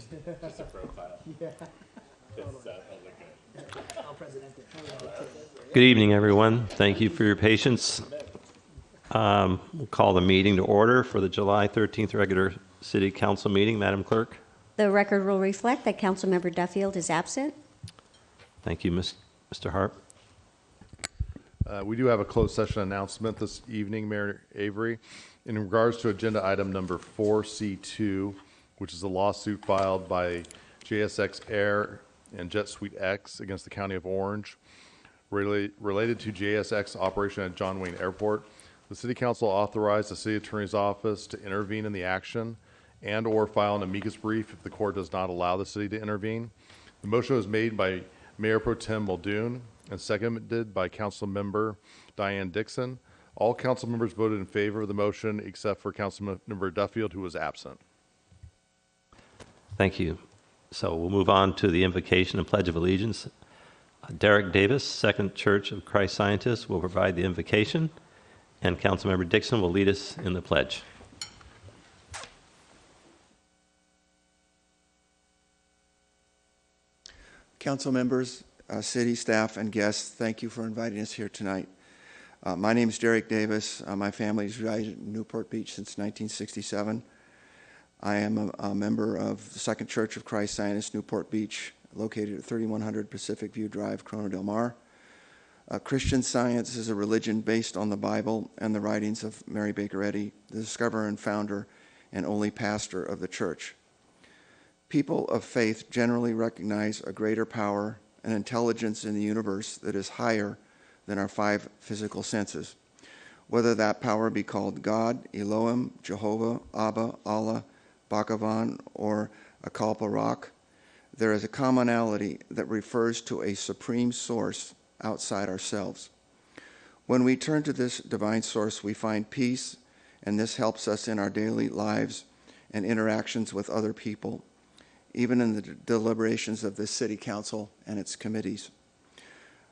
Just a profile. Yeah. Good evening, everyone. Thank you for your patience. We'll call the meeting to order for the July 13th regular City Council meeting. Madam Clerk. The record will reflect that Councilmember Duffield is absent. Thank you, Mr. Harp. We do have a closed session announcement this evening, Mayor Avery, in regards to agenda item number 4C2, which is a lawsuit filed by JSX Air and Jet Suite X against the County of Orange related to JSX operation at John Wayne Airport. The City Council authorized the City Attorney's Office to intervene in the action and or file an amicus brief if the court does not allow the city to intervene. The motion was made by Mayor Pro Tem Muldoon and seconded by Council Member Diane Dixon. All council members voted in favor of the motion except for Councilmember Duffield, who was absent. Thank you. So we'll move on to the invocation and pledge of allegiance. Derek Davis, Second Church of Christ Scientist, will provide the invocation, and Councilmember Dixon will lead us in the pledge. Council members, city staff, and guests, thank you for inviting us here tonight. My name is Derek Davis. My family has resided in Newport Beach since 1967. I am a member of the Second Church of Christ Scientist, Newport Beach, located at 3100 Pacific View Drive, Corona del Mar. Christian Science is a religion based on the Bible and the writings of Mary Baker Eddy, the discoverer and founder and only pastor of the church. People of faith generally recognize a greater power and intelligence in the universe that is higher than our five physical senses. Whether that power be called God, Elohim, Jehovah, Abba, Allah, Bhagavan, or Akalparak, there is a commonality that refers to a supreme source outside ourselves. When we turn to this divine source, we find peace, and this helps us in our daily lives and interactions with other people, even in the deliberations of this city council and its committees.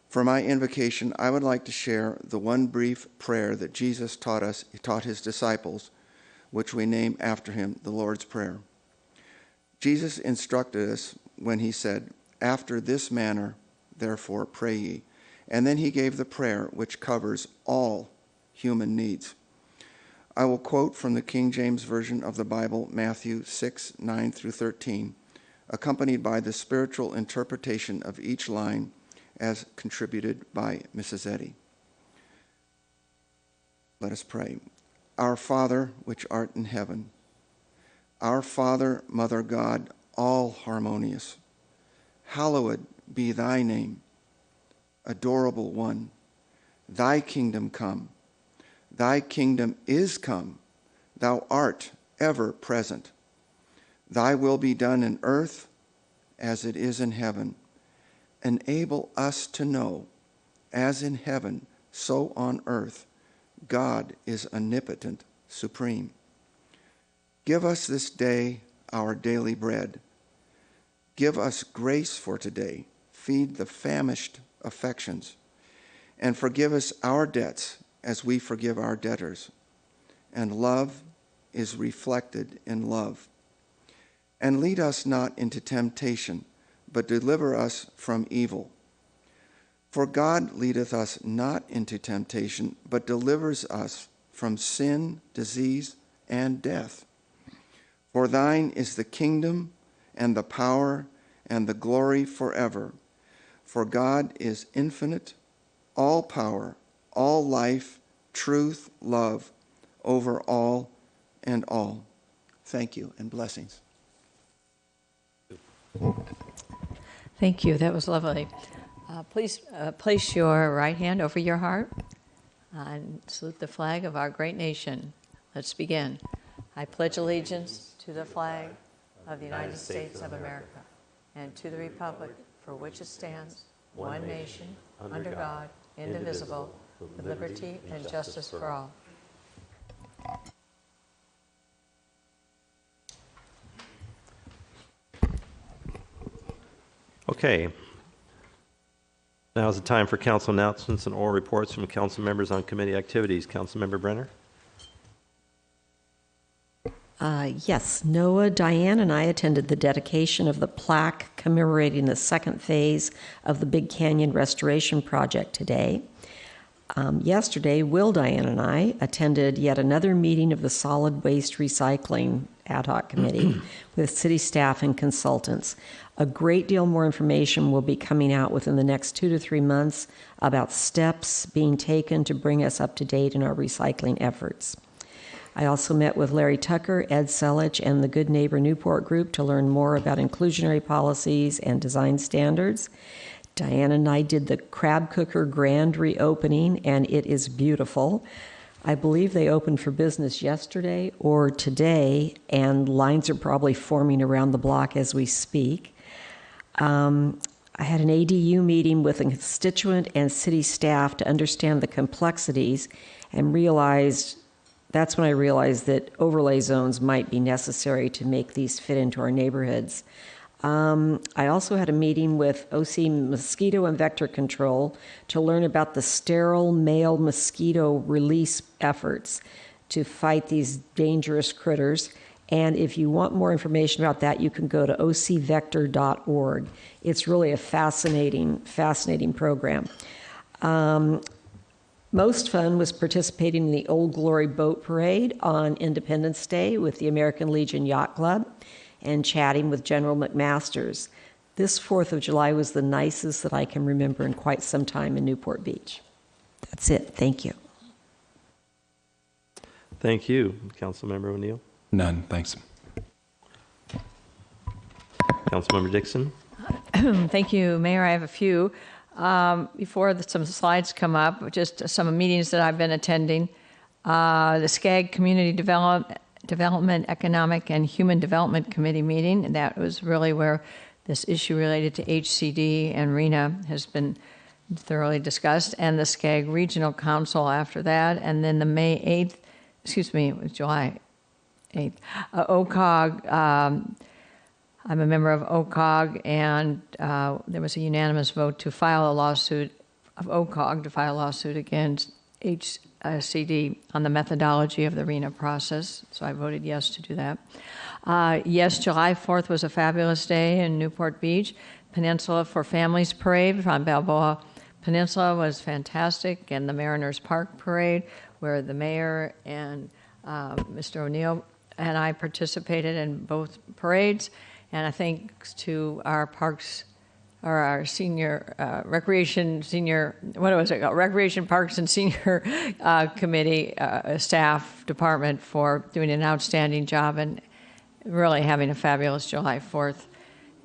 For my invocation, I would like to share the one brief prayer that Jesus taught his disciples, which we name after him, the Lord's Prayer. Jesus instructed us when he said, "After this manner, therefore, pray ye." And then he gave the prayer which covers all human needs. I will quote from the King James Version of the Bible, Matthew 6:9-13, accompanied by the spiritual interpretation of each line as contributed by Mrs. Eddy. Let us pray. Our Father, which art in heaven, our Father, Mother God, all harmonious, hallowed be thy name, adorable one. Thy kingdom come. Thy kingdom is come. Thou art ever present. Thy will be done in earth as it is in heaven. Enable us to know, as in heaven, so on earth, God is omnipotent, supreme. Give us this day our daily bread. Give us grace for today. Feed the famished affections. And forgive us our debts as we forgive our debtors. And love is reflected in love. And lead us not into temptation, but deliver us from evil. For God leadeth us not into temptation, but delivers us from sin, disease, and death. For thine is the kingdom, and the power, and the glory forever. For God is infinite, all power, all life, truth, love, over all and all. Thank you, and blessings. Thank you. That was lovely. Please place your right hand over your heart and salute the flag of our great nation. Let's begin. I pledge allegiance to the flag of the United States of America and to the republic for which it stands, one nation, under God, indivisible, with liberty and justice for all. Okay. Now is the time for council announcements and oral reports from council members on committee activities. Councilmember Brenner. Yes, Noah, Diane, and I attended the dedication of the plaque commemorating the second phase of the Big Canyon Restoration Project today. Yesterday, Will, Diane, and I attended yet another meeting of the Solid Waste Recycling Ad Hoc Committee with city staff and consultants. A great deal more information will be coming out within the next 2 to 3 months about steps being taken to bring us up to date in our recycling efforts. I also met with Larry Tucker, Ed Selich, and the Good Neighbor Newport group to learn more about inclusionary policies and design standards. Diane and I did the Crab Cooker grand reopening, and it is beautiful. I believe they opened for business yesterday or today, and lines are probably forming around the block as we speak. I had an ADU meeting with a constituent and city staff to understand the complexities, and that's when I realized that overlay zones might be necessary to make these fit into our neighborhoods. I also had a meeting with OC Mosquito and Vector Control to learn about the sterile male mosquito release efforts to fight these dangerous critters. And if you want more information about that, you can go to ocvector.org. It's really a fascinating program. Most fun was participating in the Old Glory Boat Parade on Independence Day with the American Legion Yacht Club and chatting with General McMasters. This 4th of July was the nicest that I can remember in quite some time in Newport Beach. That's it. Thank you. Thank you, Councilmember O'Neill. None, thanks. Councilmember Dixon. Thank you, Mayor. I have a few. Before some slides come up, just some meetings that I've been attending. The SCAG Community Development, Economic, and Human Development Committee meeting, and that was really where this issue related to HCD and RENA has been thoroughly discussed, and the SCAG Regional Council after that, and then the July 8th, OCOG. I'm a member of OCOG, and there was a unanimous vote to file a lawsuit of OCOG to file a lawsuit against HCD on the methodology of the RENA process. So I voted yes to do that. Yes, July 4th was a fabulous day in Newport Beach. Peninsula for Families Parade on Balboa Peninsula was fantastic, and the Mariners Park Parade, where the mayor and Mr. O'Neill and I participated in both parades. And I think to our parks, or our senior recreation parks and senior committee staff department for doing an outstanding job and really having a fabulous July 4th.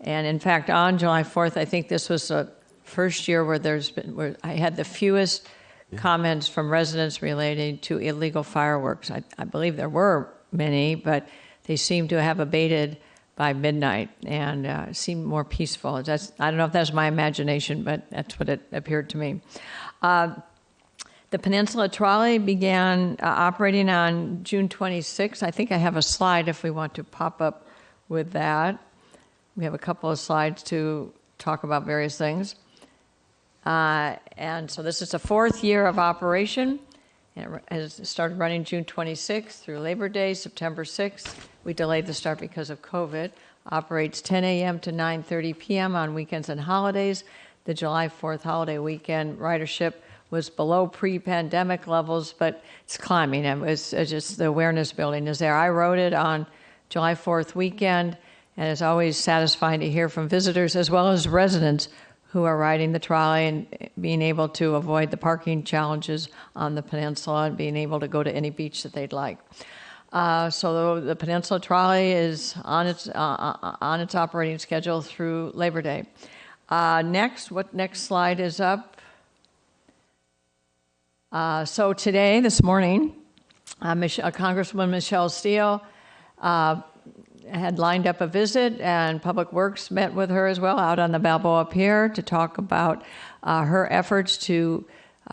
And in fact, on July 4th, I think this was the first year where I had the fewest comments from residents relating to illegal fireworks. I believe there were many, but they seem to have abated by midnight and seemed more peaceful. I don't know if that's my imagination, but that's what it appeared to me. The Peninsula Trolley began operating on June 26th. I think I have a slide if we want to pop up with that. We have a couple of slides to talk about various things. And so this is the 4th year of operation. And it started running June 26th through Labor Day, September 6th. We delayed the start because of COVID. Operates 10 a.m. to 9:30 p.m. on weekends and holidays. The July 4th holiday weekend ridership was below pre-pandemic levels, but it's climbing. It was just the awareness building is there. I rode it on July 4th weekend, and it's always satisfying to hear from visitors as well as residents who are riding the trolley and being able to avoid the parking challenges on the peninsula and being able to go to any beach that they'd like. So the Peninsula Trolley is on its operating schedule through Labor Day. Next slide is up? So today, this morning, Congresswoman Michelle Steele had lined up a visit, and Public Works met with her as well out on the Balboa Pier to talk about her efforts to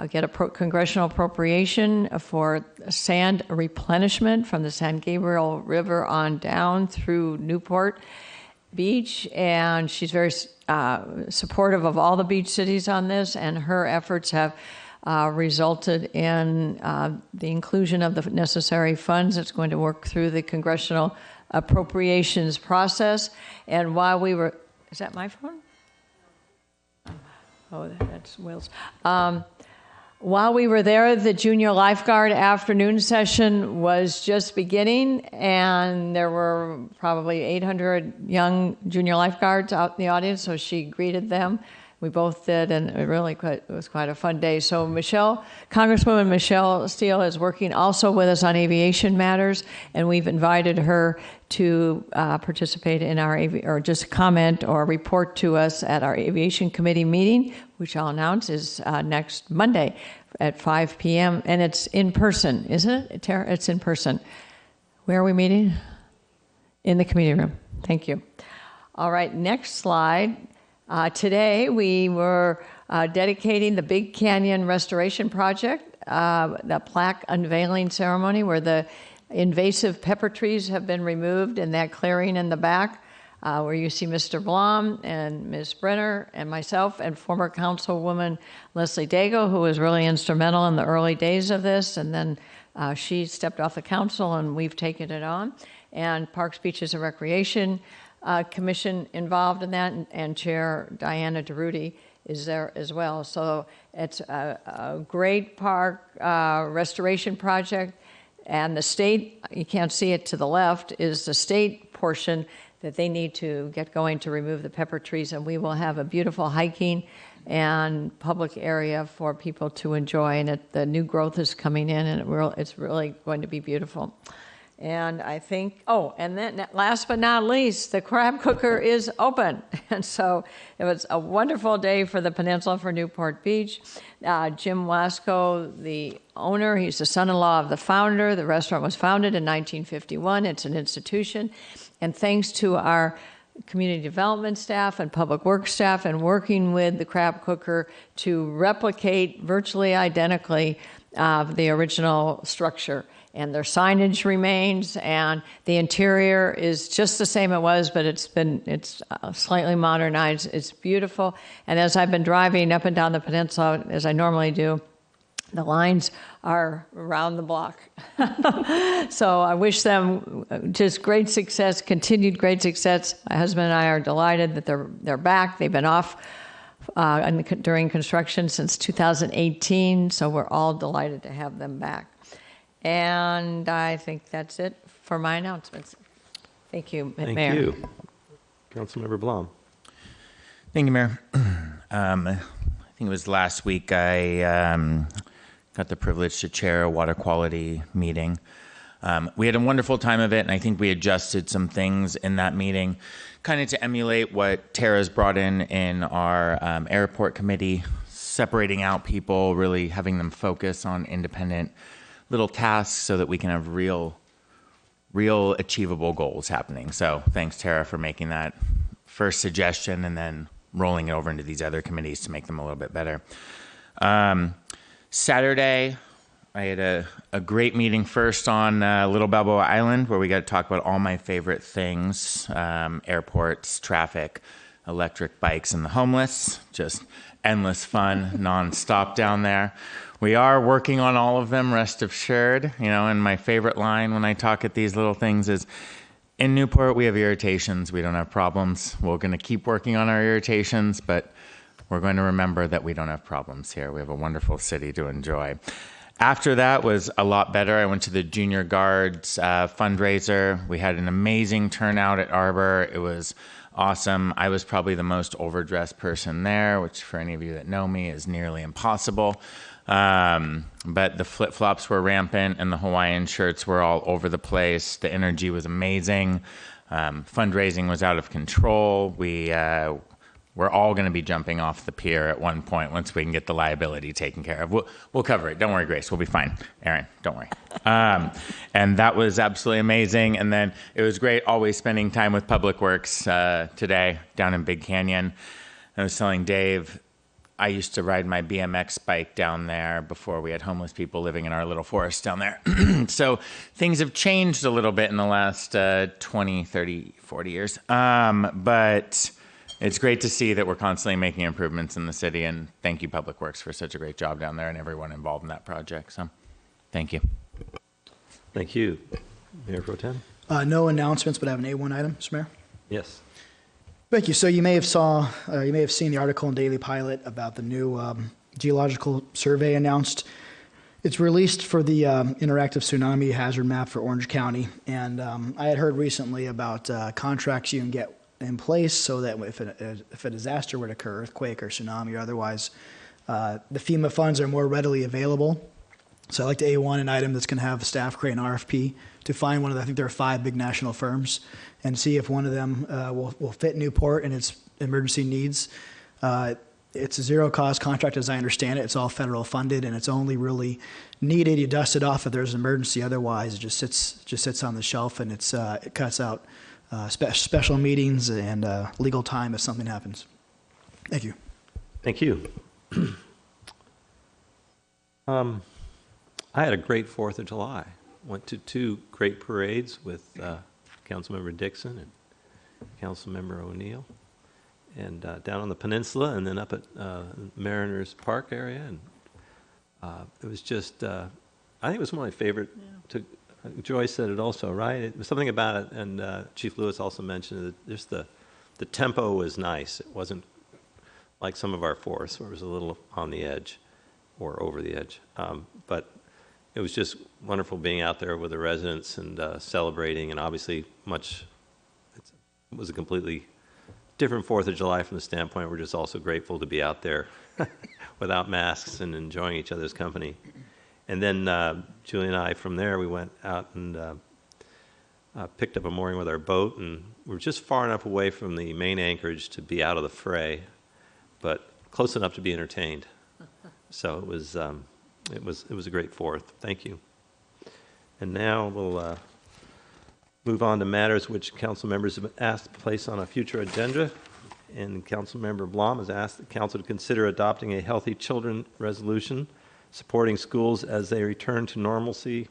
get a congressional appropriation for sand replenishment from the San Gabriel River on down through Newport Beach. And she's very supportive of all the beach cities on this, and her efforts have resulted in the inclusion of the necessary funds. It's going to work through the congressional appropriations process. And while we were, is that my phone? Oh, that's Will's. While we were there, the junior lifeguard afternoon session was just beginning, and there were probably 800 young junior lifeguards out in the audience, so she greeted them. We both did, and it was quite a fun day. So Congresswoman Michelle Steele is working also with us on aviation matters, and we've invited her to participate in or just comment or report to us at our aviation committee meeting, which I'll announce is next Monday at 5 p.m. And it's in person, isn't it, Tara? It's in person. Where are we meeting? In the committee room. Thank you. All right, next slide. Today we were dedicating the Big Canyon Restoration Project, the plaque unveiling ceremony where the invasive pepper trees have been removed in that clearing in the back, where you see Mr. Blom and Ms. Brenner and myself and former Councilwoman Leslie Dago, who was really instrumental in the early days of this, and then she stepped off the council and we've taken it on. And Parks, Beaches, and Recreation Commission involved in that, and Chair Diana DeRudy is there as well. So it's a great park restoration project, and the state, you can't see it to the left, is the state portion that they need to get going to remove the pepper trees, and we will have a beautiful hiking and public area for people to enjoy, and the new growth is coming in, and it's really going to be beautiful. And I think, and then last but not least, the crab cooker is open. And so it was a wonderful day for the peninsula, for Newport Beach. Jim Wasco, the owner, he's the son-in-law of the founder. The restaurant was founded in 1951. It's an institution. And thanks to our community development staff and public works staff and working with the crab cooker to replicate virtually identically the original structure. And their signage remains, and the interior is just the same it was, but it's slightly modernized. It's beautiful. And as I've been driving up and down the peninsula, as I normally do, the lines are around the block. So I wish them just great success, continued great success. My husband and I are delighted that they're back. They've been off during construction since 2018, so we're all delighted to have them back. And I think that's it for my announcements. Thank you, Mayor. Thank you. Councilmember Blom. Thank you, Mayor. I think it was last week I got the privilege to chair a water quality meeting. We had a wonderful time of it, and I think we adjusted some things in that meeting, kind of to emulate what Tara's brought in our airport committee, separating out people, really having them focus on independent little tasks so that we can have real achievable goals happening. So thanks, Tara, for making that first suggestion and then rolling it over into these other committees to make them a little bit better. Saturday, I had a great meeting first on Little Balboa Island, where we got to talk about all my favorite things, airports, traffic, electric bikes, and the homeless. Just endless fun, nonstop down there. We are working on all of them, rest assured. And my favorite line when I talk at these little things is, in Newport, we have irritations. We don't have problems. We're going to keep working on our irritations, but we're going to remember that we don't have problems here. We have a wonderful city to enjoy. After that was a lot better. I went to the Junior Guards fundraiser. We had an amazing turnout at Arbor. It was awesome. I was probably the most overdressed person there, which for any of you that know me is nearly impossible. But the flip-flops were rampant and the Hawaiian shirts were all over the place. The energy was amazing. Fundraising was out of control. We're all going to be jumping off the pier at one point once we can get the liability taken care of. We'll cover it. Don't worry, Grace. We'll be fine. Aaron, don't worry. And that was absolutely amazing. And then it was great always spending time with Public Works today down in Big Canyon. I was telling Dave, I used to ride my BMX bike down there before we had homeless people living in our little forest down there. So things have changed a little bit in the last 20, 30, 40 years. But it's great to see that we're constantly making improvements in the city, and thank you, Public Works, for such a great job down there and everyone involved in that project. So, thank you. Thank you. Mayor Pro Tem? No announcements, but I have an A1 item, Mr. Mayor. Yes. Thank you. So you may have seen the article in Daily Pilot about the new geological survey announced. It's released for the interactive tsunami hazard map for Orange County, and I had heard recently about contracts you can get in place so that if a disaster were to occur, earthquake or tsunami or otherwise, the FEMA funds are more readily available. So I'd like to A1 an item that's going to have staff create an RFP to find one of the, I think there are 5 big national firms, and see if one of them will fit Newport and its emergency needs. It's a zero-cost contract, as I understand it. It's all federal funded, and it's only really needed. You dust it off if there's an emergency. Otherwise, it just sits on the shelf, and it cuts out special meetings and legal time if something happens. Thank you. Thank you. I had a great 4th of July. Went to 2 great parades with Councilmember Dixon and Councilmember O'Neill, and down on the peninsula, and then up at Mariners Park area. And it was just, I think it was one of my favorite. Joy said it also, right? It was something about it, and Chief Lewis also mentioned that just the tempo was nice. It wasn't like some of our 4ths, where it was a little on the edge or over the edge. But it was just wonderful being out there with the residents and celebrating, and obviously it was a completely different 4th of July from the standpoint we're just also grateful to be out there without masks and enjoying each other's company. And then Julie and I, from there, we went out and picked up a mooring with our boat, and we were just far enough away from the main anchorage to be out of the fray, but close enough to be entertained. So it was a great 4th. Thank you. And now we'll move on to matters which council members have been asked to place on a future agenda. And Councilmember Blom has asked the council to consider adopting a Healthy Children resolution supporting schools as they return to normalcy,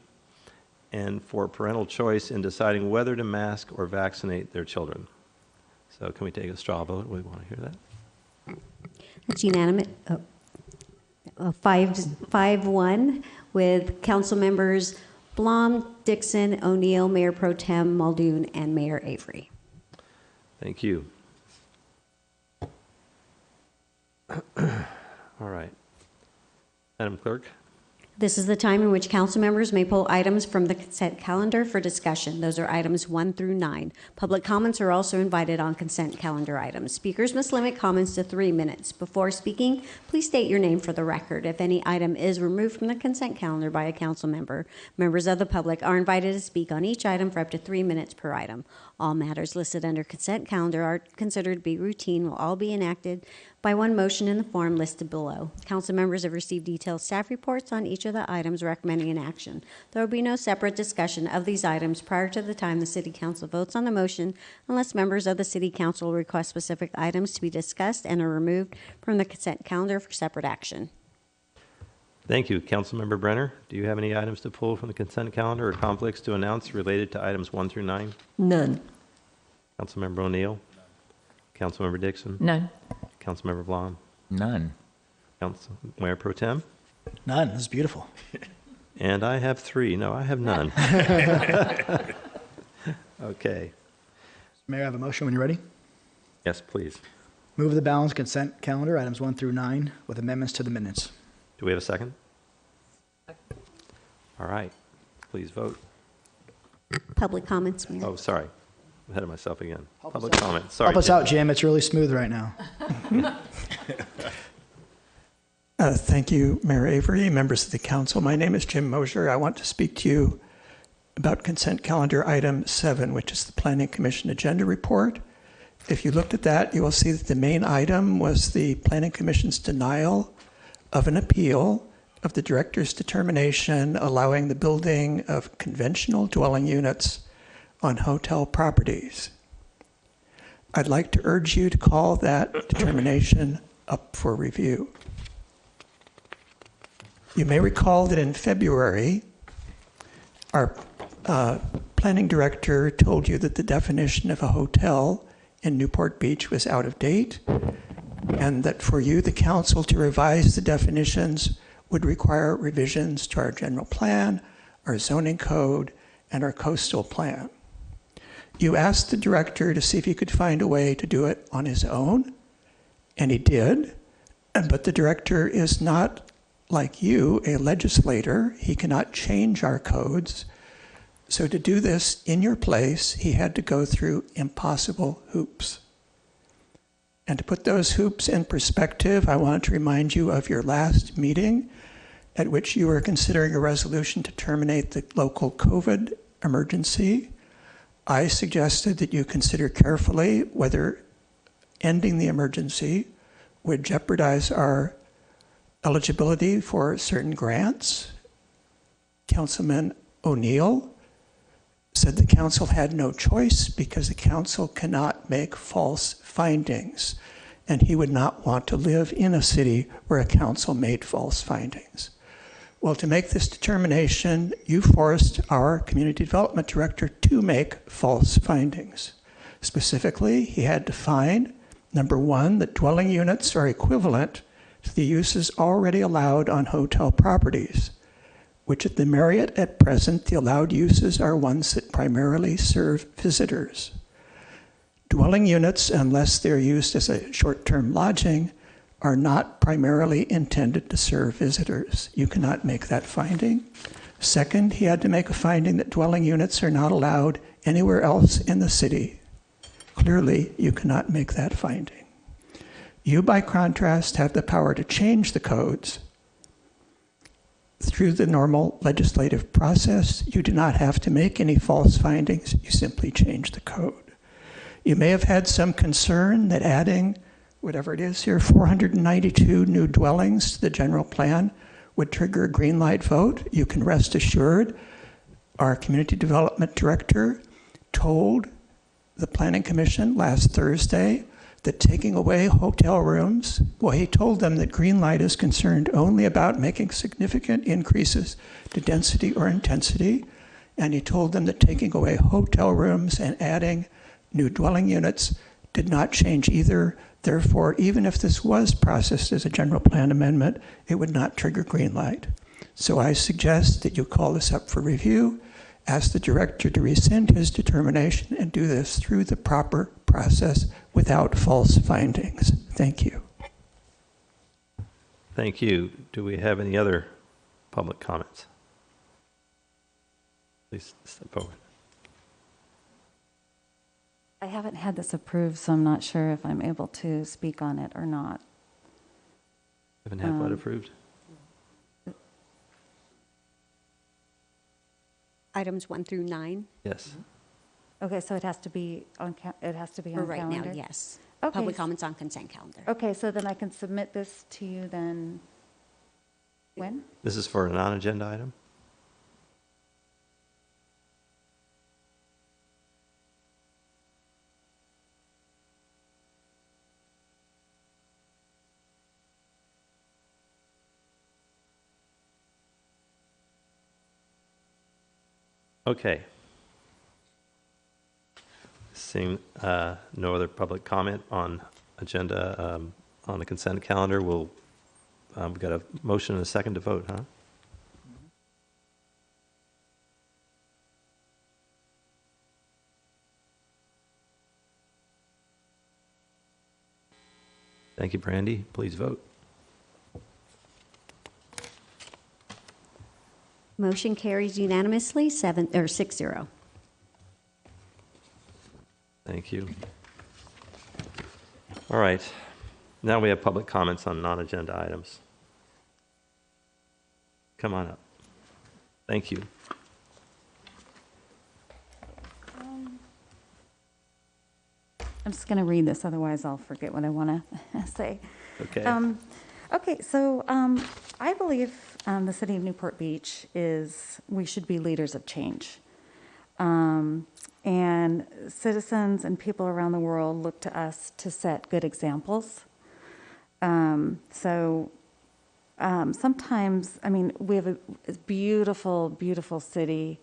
and for parental choice in deciding whether to mask or vaccinate their children. So can we take a straw vote? We want to hear that. It's unanimous. 5-1 with council members Blom, Dixon, O'Neill, Mayor Pro Tem Muldoon, and Mayor Avery. Thank you. All right. Madam Clerk? This is the time in which council members may pull items from the consent calendar for discussion. Those are items 1 through 9. Public comments are also invited on consent calendar items. Speakers must limit comments to 3 minutes. Before speaking, please state your name for the record. If any item is removed from the consent calendar by a council member, members of the public are invited to speak on each item for up to 3 minutes per item. All matters listed under consent calendar are considered to be routine, will all be enacted by one motion in the form listed below. Council members have received detailed staff reports on each of the items recommending an action. There will be no separate discussion of these items prior to the time the City Council votes on the motion, unless members of the City Council request specific items to be discussed and are removed from the consent calendar for separate action. Thank you. Councilmember Brenner, do you have any items to pull from the consent calendar or conflicts to announce related to items 1 through 9? None. Councilmember O'Neill? Councilmember Dixon? None. Councilmember Blom? None. Mayor Pro Tem? None. This is beautiful. And I have 3. No, I have none. Okay. Mayor, I have a motion when you're ready. Yes, please. Move the balanced consent calendar, items 1 through 9, with amendments to the minutes. Do we have a second? All right. Please vote. Public comments, Mayor. Oh, sorry. I'm ahead of myself again. Help Public us out. comment. Sorry. Help us Jim. out, Jim. It's really smooth right now. Thank you, Mayor Avery, members of the council. My name is Jim Mosier. I want to speak to you about consent calendar item 7, which is the Planning Commission agenda report. If you looked at that, you will see that the main item was the Planning Commission's denial of an appeal of the director's determination allowing the building of conventional dwelling units on hotel properties. I'd like to urge you to call that determination up for review. You may recall that in February, our planning director told you that the definition of a hotel in Newport Beach was out of date, and that for you, the council, to revise the definitions would require revisions to our general plan, our zoning code, and our coastal plan. You asked the director to see if he could find a way to do it on his own, and he did, but the director is not, like you, a legislator. He cannot change our codes. So to do this in your place, he had to go through impossible hoops. And to put those hoops in perspective, I want to remind you of your last meeting at which you were considering a resolution to terminate the local COVID emergency. I suggested that you consider carefully whether ending the emergency would jeopardize our eligibility for certain grants. Councilman O'Neill said the council had no choice because the council cannot make false findings, and he would not want to live in a city where a council made false findings. Well, to make this determination, you forced our community development director to make false findings. Specifically, he had to find, number one, that dwelling units are equivalent to the uses already allowed on hotel properties, which at the Marriott at present, the allowed uses are ones that primarily serve visitors. Dwelling units, unless they're used as a short-term lodging, are not primarily intended to serve visitors. You cannot make that finding. Second, he had to make a finding that dwelling units are not allowed anywhere else in the city. Clearly, you cannot make that finding. You, by contrast, have the power to change the codes. Through the normal legislative process, you do not have to make any false findings. You simply change the code. You may have had some concern that adding, whatever it is here, 492 new dwellings to the general plan would trigger a green light vote. You can rest assured our community development director told the Planning Commission last Thursday that taking away hotel rooms, well, he told them that green light is concerned only about making significant increases to density or intensity, and he told them that taking away hotel rooms and adding new dwelling units did not change either. Therefore, even if this was processed as a general plan amendment, it would not trigger green light. So I suggest that you call this up for review, ask the director to rescind his determination, and do this through the proper process without false findings. Thank you. Thank you. Do we have any other public comments? Please step forward. I haven't had this approved, so I'm not sure if I'm able to speak on it or not. Haven't had what approved? Items 1 through 9? Yes. Okay, so it has to be on, it has to be For on right calendar? now, yes. Okay. Public comments on consent calendar. Okay, so then I can submit this to you then, when? This is for a non-agenda item? Okay. Seeing no other public comment on agenda, on the consent calendar, we've got a motion and a second to vote, huh? Thank you, Brandy. Please vote. Motion carries unanimously, 6-0. Thank you. All right. Now we have public comments on non-agenda items. Come on up. Thank you. I'm just going to read this, otherwise I'll forget what I want to say. Okay. Okay, so I believe the city of Newport Beach we should be leaders of change. And citizens and people around the world look to us to set good examples. Sometimes, I mean, we have a beautiful, beautiful city,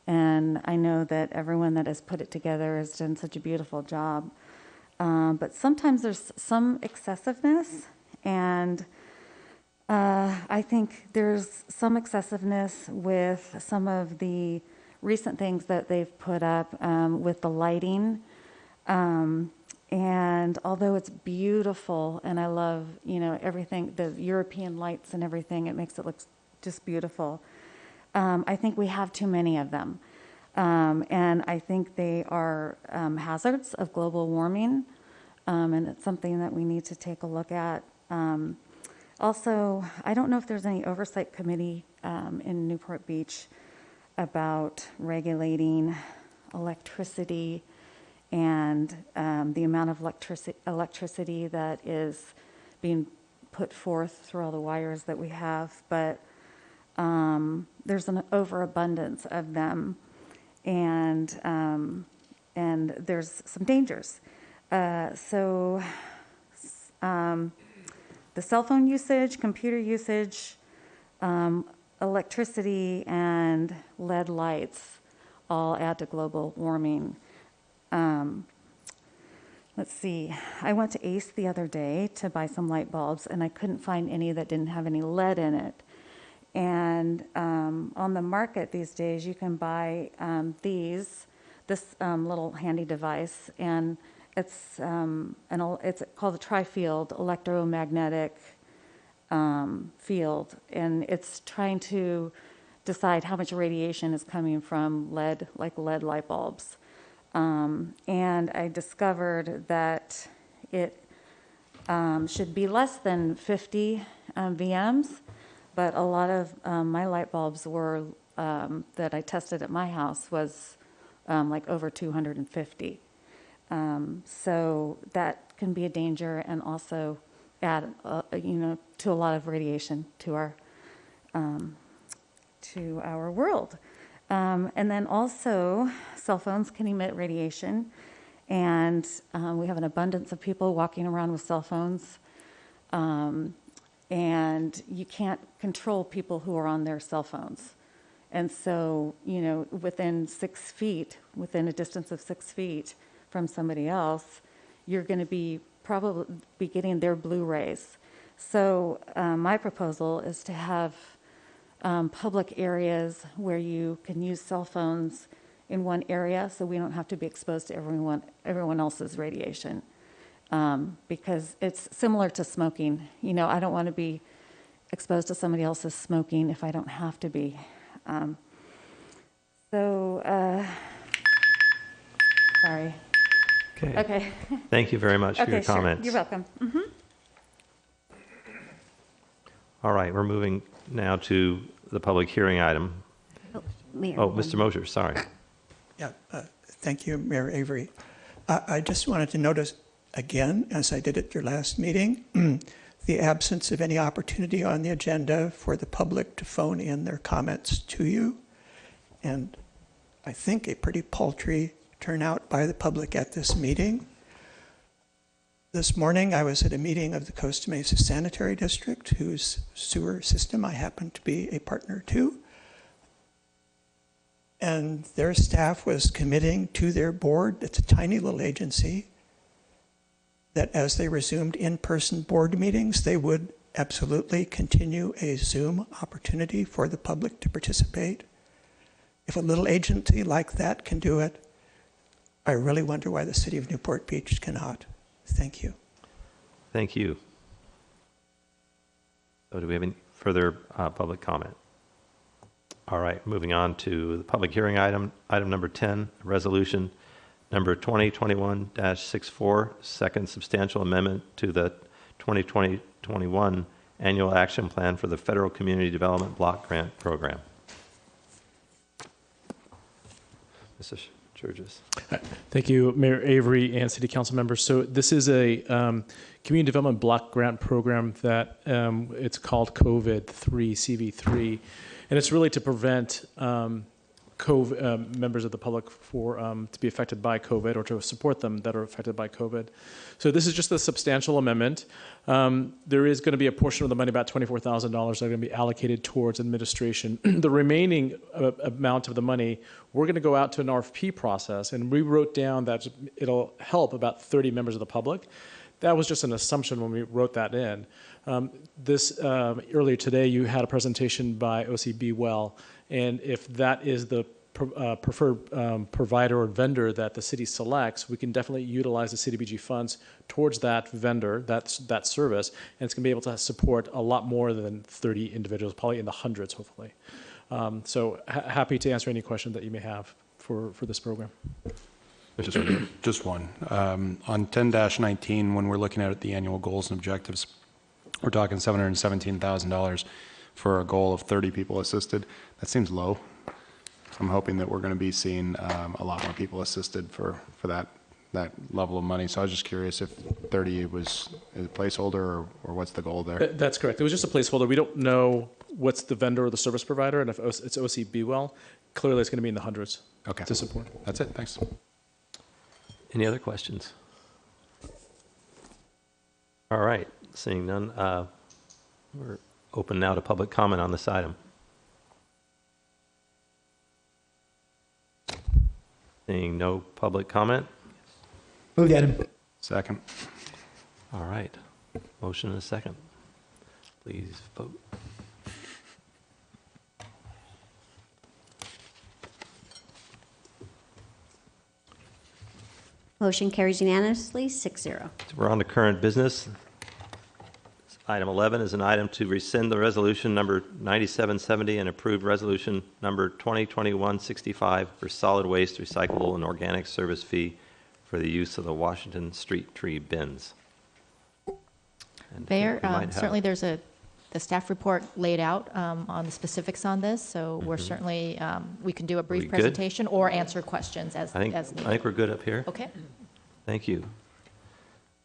and I know that everyone that has put it together has done such a beautiful job. but sometimes there's some excessiveness, and I think there's some excessiveness with some of the recent things that they've put up with the lighting. And although it's beautiful, and I love, everything, the European lights and everything, it makes it look just beautiful. I think we have too many of them. And I think they are hazards of global warming. And it's something that we need to take a look at. Also, I don't know if there's any oversight committee in Newport Beach about regulating electricity and the amount of electricity that is being put forth through all the wires that we have. But there's an overabundance of them, and there's some dangers. So the cell phone usage, computer usage, electricity, and LED lights all add to global warming. Let's see, I went to Ace the other day to buy some light bulbs, and I couldn't find any that didn't have any lead in it. And on the market these days, you can buy this little handy device, and it's called a tri-field electromagnetic field, and it's trying to decide how much radiation is coming from lead light bulbs. And I discovered that it should be less than 50 VMs, but a lot of my light bulbs were that I tested at my house was like over 250. So that can be a danger, and also add to a lot of radiation to our world. And then also, cell phones can emit radiation, and we have an abundance of people walking around with cell phones, and you can't control people who are on their cell phones. And so, within 6 feet, within a distance of 6 feet from somebody else, you're going to probably be getting their blue rays. So my proposal is to have public areas where you can use cell phones in one area, so we don't have to be exposed to everyone else's radiation, because it's similar to smoking. I don't want to be exposed to somebody else's smoking if I don't have to be. Sorry. Okay. Thank you very much for your Sure. comments. You're welcome. All right, we're moving now to the public hearing item. Mayor. Oh, Mr. Mosher, sorry. Yeah, thank you, Mayor Avery. I just wanted to notice again, as I did at your last meeting, the absence of any opportunity on the agenda for the public to phone in their comments to you. And I think a pretty paltry turnout by the public at this meeting. This morning, I was at a meeting of the Costa Mesa Sanitary District, whose sewer system I happen to be a partner to. And their staff was committing to their board, it's a tiny little agency, that as they resumed in-person board meetings, they would absolutely continue a Zoom opportunity for the public to participate. If a little agency like that can do it, I really wonder why the city of Newport Beach cannot. Thank you. Thank you. So do we have any further public comment? All right, moving on to the public hearing item number 10, resolution number 2021-64, second substantial amendment to the 2020-21 annual action plan for the Federal Community Development Block Grant Program. Mr. Churches. Thank you, Mayor Avery and City Council members. So this is a community development block grant program that it's called COVID-3, CV3, and it's really to prevent members of the public to be affected by COVID or to support them that are affected by COVID. So this is just a substantial amendment. There is going to be a portion of the money, about $24,000, that are going to be allocated towards administration. The remaining amount of the money, we're going to go out to an RFP process, and we wrote down that it'll help about 30 members of the public. That was just an assumption when we wrote that in. Earlier today, you had a presentation by OCB Well, and if that is the preferred provider or vendor that the city selects, we can definitely utilize the CDBG funds towards that vendor, that service, and it's going to be able to support a lot more than 30 individuals, probably in the hundreds, hopefully. So happy to answer any question that you may have for this program. Just one. On 10-19, when we're looking at the annual goals and objectives, we're talking $717,000 for a goal of 30 people assisted. That seems low. I'm hoping that we're going to be seeing a lot more people assisted for that level of money. So I was just curious if 30 was a placeholder or what's the goal there? That's correct. It was just a placeholder. We don't know what's the vendor or the service provider, and if it's OCB Well, clearly it's going to be in the hundreds to support. That's it. Thanks. Any other questions? All right, seeing none, we're open now to public comment on this item. Seeing no public comment? Move the item. Second. All right, motion and a second. Please vote. Motion carries unanimously, 6-0. So we're on to current business. Item 11 is an item to rescind the resolution number 9770 and approve resolution number 2021-65 for solid waste, recyclable, and organic service fee for the use of the Washington Street tree bins. And Mayor, we might have- certainly there's the staff report laid out on the specifics on this, so we're certainly, we can do a we brief good? presentation or answer questions as I needed. think we're good up here. Okay. Thank you.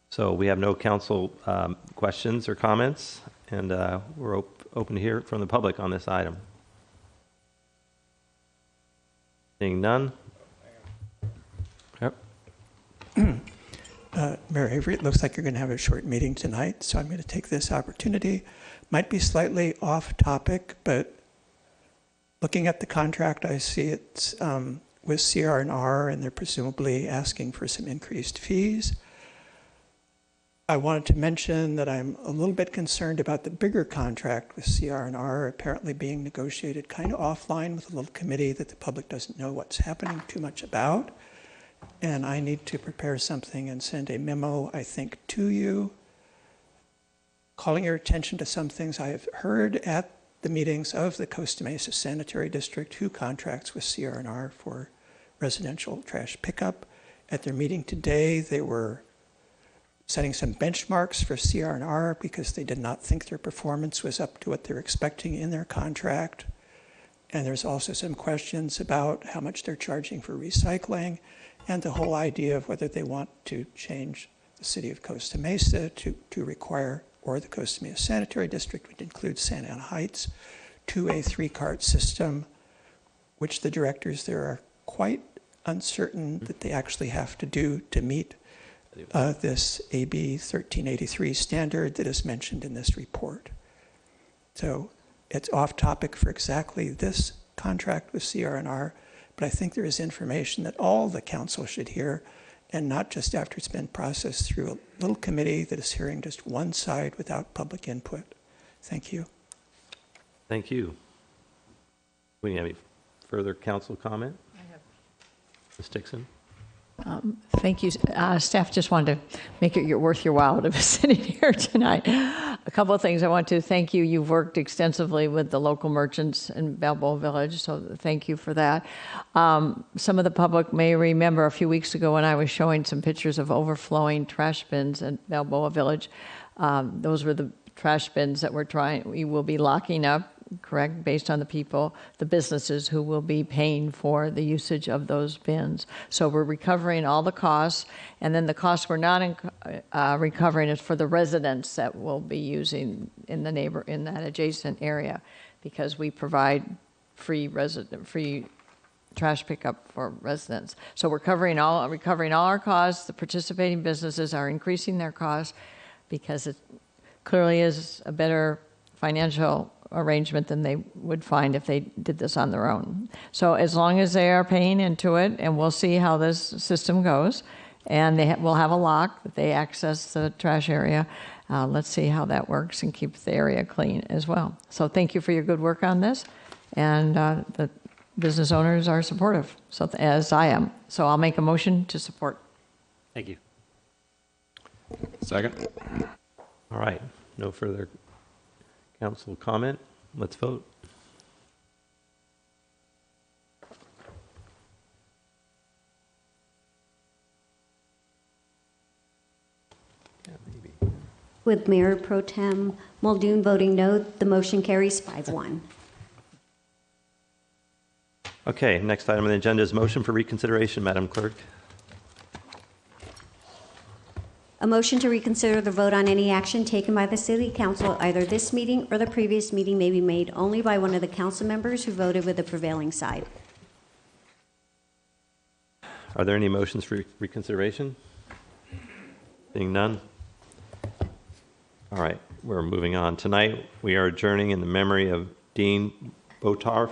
So we have no council questions or comments, and we're open to hear from the public on this item. Seeing none? Yep. Mayor Avery, it looks like you're going to have a short meeting tonight, so I'm going to take this opportunity. Might be slightly off topic, but looking at the contract, I see it's with CR&R, and they're presumably asking for some increased fees. I wanted to mention that I'm a little bit concerned about the bigger contract with CR&R apparently being negotiated kind of offline with a little committee that the public doesn't know what's happening too much about. And I need to prepare something and send a memo, I think, to you, calling your attention to some things I have heard at the meetings of the Costa Mesa Sanitary District, who contracts with CR&R for residential trash pickup. At their meeting today, they were setting some benchmarks for CR&R because they did not think their performance was up to what they're expecting in their contract. And there's also some questions about how much they're charging for recycling and the whole idea of whether they want to change the city of Costa Mesa to require, or the Costa Mesa Sanitary District, which includes Santa Ana Heights, to a 3-cart system, which the directors there are quite uncertain that they actually have to do to meet this AB 1383 standard that is mentioned in this report. So it's off topic for exactly this contract with CR&R, but I think there is information that all the council should hear, and not just after it's been processed through a little committee that is hearing just one side without public input. Thank you. Thank you. We have any further council comment? I have. Ms. Dixon? Thank you. Staff just wanted to make it worth your while to be sitting here tonight. A couple of things I want to thank you. You've worked extensively with the local merchants in Balboa Village, so thank you for that. Some of the public may remember a few weeks ago when I was showing some pictures of overflowing trash bins at Balboa Village. Those were the trash bins that we will be locking up, correct, based on the businesses who will be paying for the usage of those bins. So we're recovering all the costs, and then the costs we're not recovering is for the residents that will be using in that adjacent area, because we provide free trash pickup for residents. So we're recovering all our costs. The participating businesses are increasing their costs because it clearly is a better financial arrangement than they would find if they did this on their own. So as long as they are paying into it, and we'll see how this system goes, and they will have a lock that they access the trash area. Let's see how that works and keep the area clean as well. So thank you for your good work on this, and the business owners are supportive, so as I am. So I'll make a motion to support. Thank you. Second. All right, no further council comment. Let's vote. With Mayor Pro Tem Muldoon voting no, the motion carries 5-1. Okay, next item on the agenda is motion for reconsideration, Madam Clerk. A motion to reconsider the vote on any action taken by the City Council, either this meeting or the previous meeting, may be made only by one of the council members who voted with the prevailing side. Are there any motions for reconsideration? Seeing none? All right, we're moving on. Tonight, we are adjourning in the memory of Dean Botorf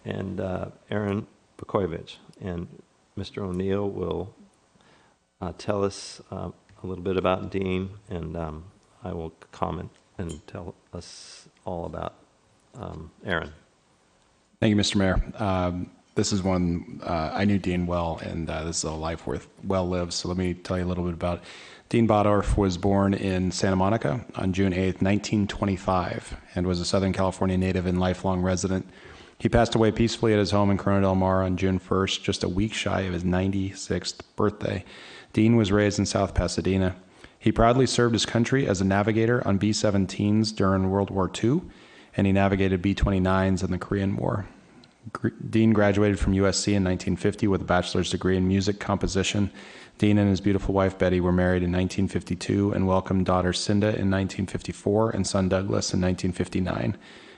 and Aaron Bukovic. And Mr. O'Neill will tell us a little bit about Dean, and I will comment and tell us all about Aaron. Thank you, Mr. Mayor. This is one, I knew Dean well, and this is a life well lived. So let me tell you a little bit about it. Dean Botorf was born in Santa Monica on June 8th, 1925, and was a Southern California native and lifelong resident. He passed away peacefully at his home in Corona del Mar on June 1st, just a week shy of his 96th birthday. Dean was raised in South Pasadena. He proudly served his country as a navigator on B-17s during World War II, and he navigated B-29s in the Korean War. Dean graduated from USC in 1950 with a bachelor's degree in music composition. Dean and his beautiful wife Betty were married in 1952 and welcomed daughter Cinda in 1954 and son Douglas in 1959.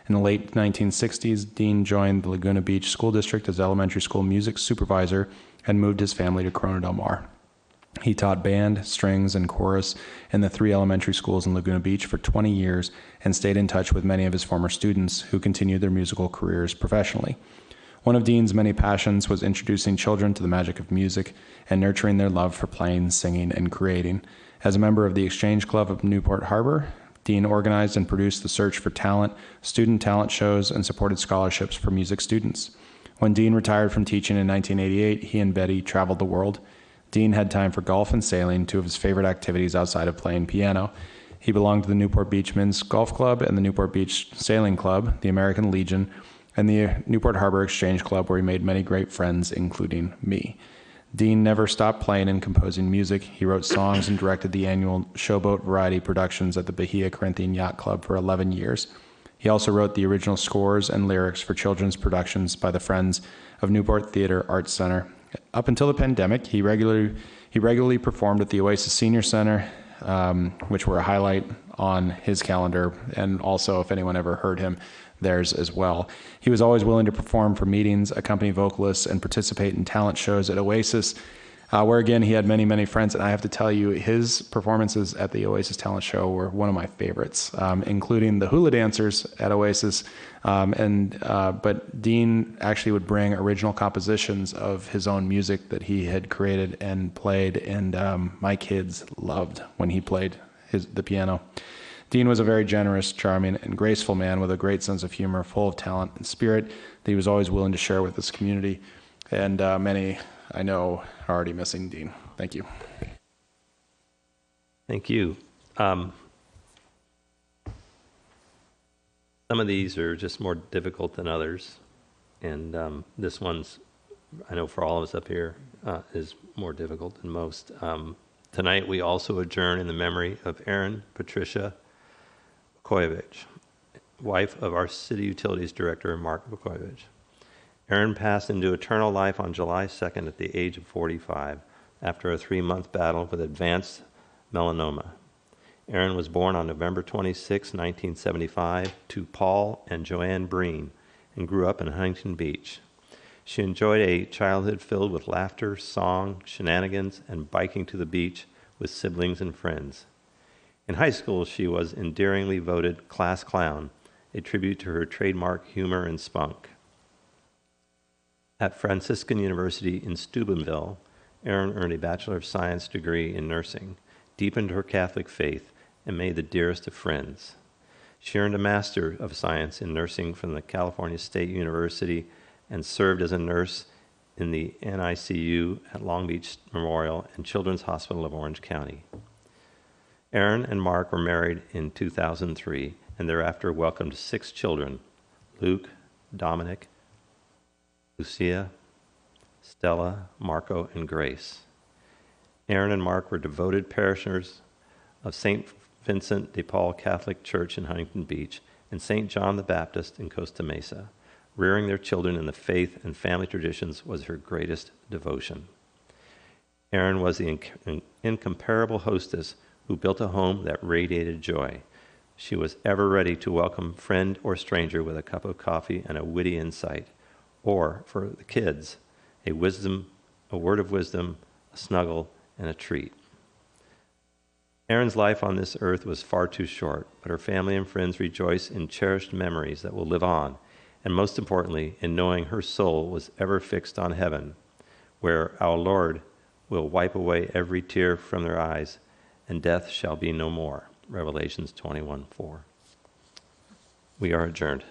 In the late 1960s, Dean joined the Laguna Beach School District as elementary school music supervisor and moved his family to Corona del Mar. He taught band, strings, and chorus in the 3 elementary schools in Laguna Beach for 20 years and stayed in touch with many of his former students who continued their musical careers professionally. One of Dean's many passions was introducing children to the magic of music and nurturing their love for playing, singing, and creating. As a member of the Exchange Club of Newport Harbor, Dean organized and produced the Search for Talent, student talent shows, and supported scholarships for music students. When Dean retired from teaching in 1988, he and Betty traveled the world. Dean had time for golf and sailing, 2 of his favorite activities outside of playing piano. He belonged to the Newport Beach Men's Golf Club and the Newport Beach Sailing Club, the American Legion, and the Newport Harbor Exchange Club, where he made many great friends, including me. Dean never stopped playing and composing music. He wrote songs and directed the annual Showboat Variety productions at the Bahia Corinthian Yacht Club for 11 years. He also wrote the original scores and lyrics for children's productions by the Friends of Newport Theater Arts Center. Up until the pandemic, he regularly performed at the Oasis Senior Center, which were a highlight on his calendar, and also, if anyone ever heard him, theirs as well. He was always willing to perform for meetings, accompany vocalists, and participate in talent shows at Oasis, where again he had many, many friends. And I have to tell you, his performances at the Oasis Talent Show were one of my favorites, including the hula dancers at Oasis. But Dean actually would bring original compositions of his own music that he had created and played, and my kids loved when he played the piano. Dean was a very generous, charming, and graceful man with a great sense of humor, full of talent and spirit that he was always willing to share with his community. And many, I know, are already missing Dean. Thank you. Thank you. Some of these are just more difficult than others. And this one's, I know for all of us up here, is more difficult than most. Tonight, we also adjourn in the memory of Erin Patricia Bukovic, wife of our City Utilities Director, Mark Bukovic. Erin passed into eternal life on July 2nd at the age of 45 after a 3-month battle with advanced melanoma. Erin was born on November 26, 1975, to Paul and Joanne Breen and grew up in Huntington Beach. She enjoyed a childhood filled with laughter, song, shenanigans, and biking to the beach with siblings and friends. In high school, she was endearingly voted class clown, a tribute to her trademark humor and spunk. At Franciscan University in Steubenville, Erin earned a Bachelor of Science degree in nursing, deepened her Catholic faith, and made the dearest of friends. She earned a Master of Science in nursing from the California State University and served as a nurse in the NICU at Long Beach Memorial and Children's Hospital of Orange County. Erin and Mark were married in 2003 and thereafter welcomed 6 children: Luke, Dominic, Lucia, Stella, Marco, and Grace. Erin and Mark were devoted parishioners of St. Vincent de Paul Catholic Church in Huntington Beach and St. John the Baptist in Costa Mesa. Rearing their children in the faith and family traditions was her greatest devotion. Erin was the incomparable hostess who built a home that radiated joy. She was ever ready to welcome friend or stranger with a cup of coffee and a witty insight, or, for the kids, a word of wisdom, a snuggle, and a treat. Erin's life on this earth was far too short, but her family and friends rejoice in cherished memories that will live on, and most importantly, in knowing her soul was ever fixed on heaven, where our Lord will wipe away every tear from their eyes, and death shall be no more. Revelations 21:4. We are adjourned.